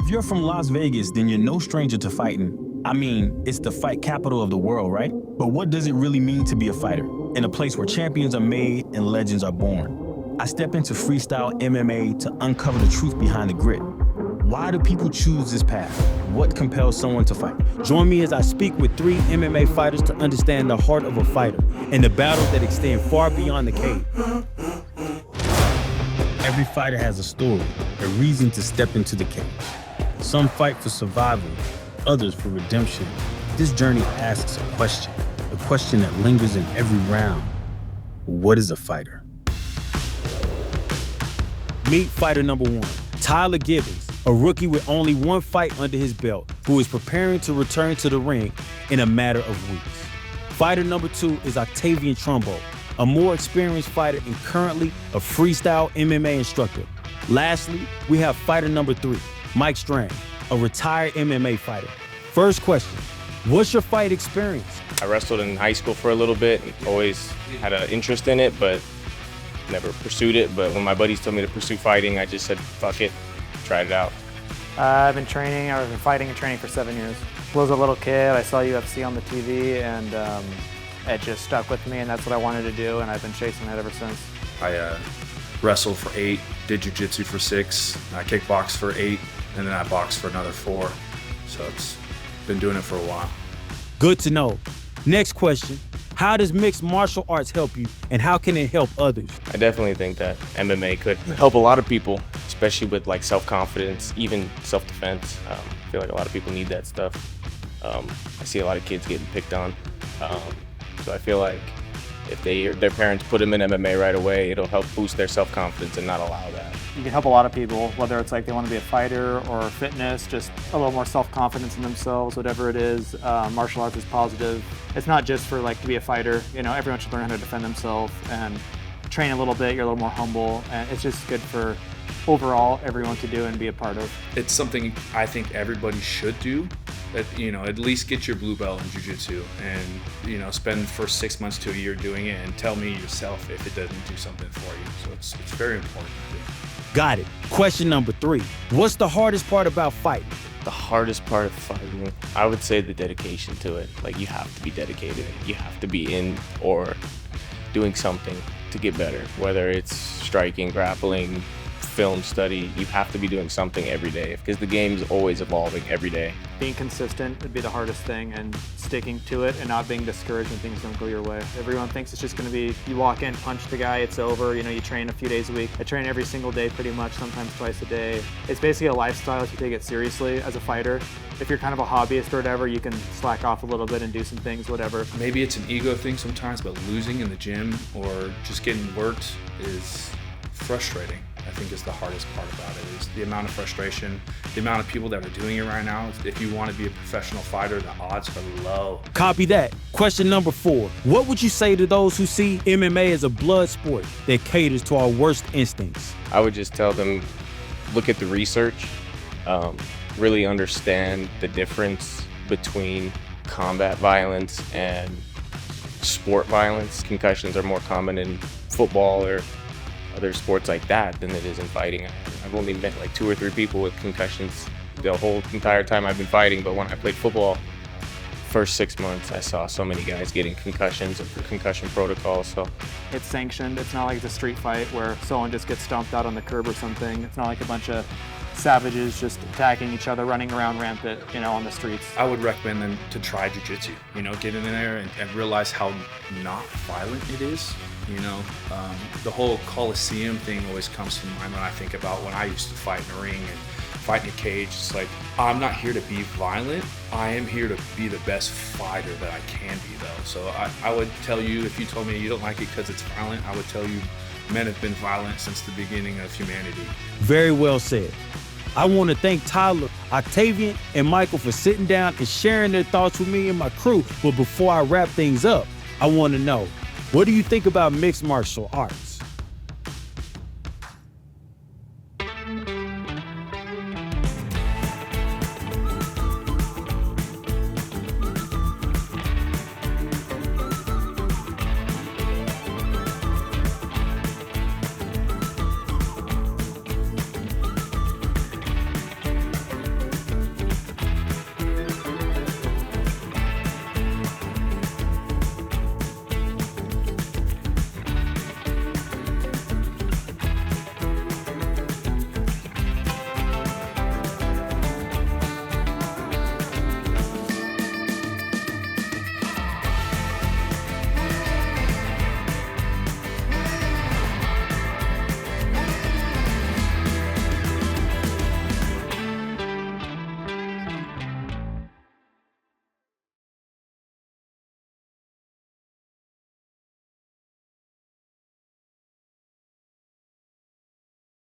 If you're from Las Vegas, then you're no stranger to fighting. I mean, it's the fight capital of the world, right? But what does it really mean to be a fighter in a place where champions are made and legends are born? I step into freestyle MMA to uncover the truth behind the grit. Why do people choose this path? What compels someone to fight? Join me as I speak with 3 MMA fighters to understand the heart of a fighter and the battles that extend far beyond the cage. Every fighter has a story, a reason to step into the cage. Some fight for survival, others for redemption. This journey asks a question that lingers in every round. What is a fighter? Meet fighter number 1, Tyler Gibbons, a rookie with only 1 fight under his belt, who is preparing to return to the ring in a matter of weeks. Fighter number 2 is Octavian Trumbo, a more experienced fighter and currently a freestyle MMA instructor. Lastly, we have fighter number 3, Mike Strang, a retired MMA fighter. First question, what's your fight experience? I wrestled in high school for a little bit, always had an interest in it, but never pursued it. But when my buddies told me to pursue fighting, I just said, fuck it, tried it out. I've been fighting and training for 7 years. When I was a little kid, I saw UFC on the TV, and it just stuck with me, and that's what I wanted to do, and I've been chasing that ever since. I wrestled for 8, did jiu-jitsu for 6, I kickboxed for 8, and then I boxed for another 4. So it's been doing it for a while. Good to know. Next question, how does mixed martial arts help you, and how can it help others? I definitely think that MMA could help a lot of people, especially with like self-confidence, even self-defense. I feel like a lot of people need that stuff. I see a lot of kids getting picked on. So I feel like if their parents put them in MMA right away, it'll help boost their self-confidence and not allow that. You can help a lot of people, whether it's like they want to be a fighter or fitness, just a little more self-confidence in themselves, whatever it is. Martial arts is positive. It's not just for like to be a fighter. You know, everyone should learn how to defend themselves and train a little bit. You're a little more humble, and it's just good for overall everyone to do and be a part of. It's something I think everybody should do. That, you know, at least get your blue belt in jiu-jitsu and, you know, spend the first 6 months to a year doing it and tell me yourself if it doesn't do something for you. So it's very important to do. Got it. Question number 3, what's the hardest part about fighting? The hardest part of fighting, I would say the dedication to it. Like, you have to be dedicated. You have to be in or doing something to get better, whether it's striking, grappling, film study. You have to be doing something every day because the game's always evolving every day. Being consistent would be the hardest thing, and sticking to it and not being discouraged when things don't go your way. Everyone thinks it's just going to be, you walk in, punch the guy, it's over. You know, you train a few days a week. I train every single day pretty much, sometimes twice a day. It's basically a lifestyle if you take it seriously as a fighter. If you're kind of a hobbyist or whatever, you can slack off a little bit and do some things, whatever. Maybe it's an ego thing sometimes, but losing in the gym or just getting worked is frustrating. I think is the hardest part about it, is the amount of frustration, the amount of people that are doing it right now. If you want to be a professional fighter, the odds are low. Copy that. Question number 4, what would you say to those who see MMA as a blood sport that caters to our worst instincts? I would just tell them, look at the research, really understand the difference between combat violence and sport violence. Concussions are more common in football or other sports like that than it is in fighting. I've only met like 2 or 3 people with concussions the whole entire time I've been fighting, but when I played football, first 6 months, I saw so many guys getting concussions or concussion protocols. So it's sanctioned. It's not like it's a street fight where someone just gets stomped out on the curb or something. It's not like a bunch of savages just attacking each other, running around rampant, you know, on the streets. I would recommend them to try jiu-jitsu, you know, get in there and realize how not violent it is. You know, the whole Coliseum thing always comes to mind when I think about when I used to fight in a ring and fight in a cage. It's like, I'm not here to be violent. I am here to be the best fighter that I can be, though. So I would tell you, if you told me you don't like it because it's violent, I would tell you men have been violent since the beginning of humanity. Very well said. I want to thank Tyler, Octavian, and Michael for sitting down and sharing their thoughts with me and my crew. But before I wrap things up, I want to know, what do you think about mixed martial arts?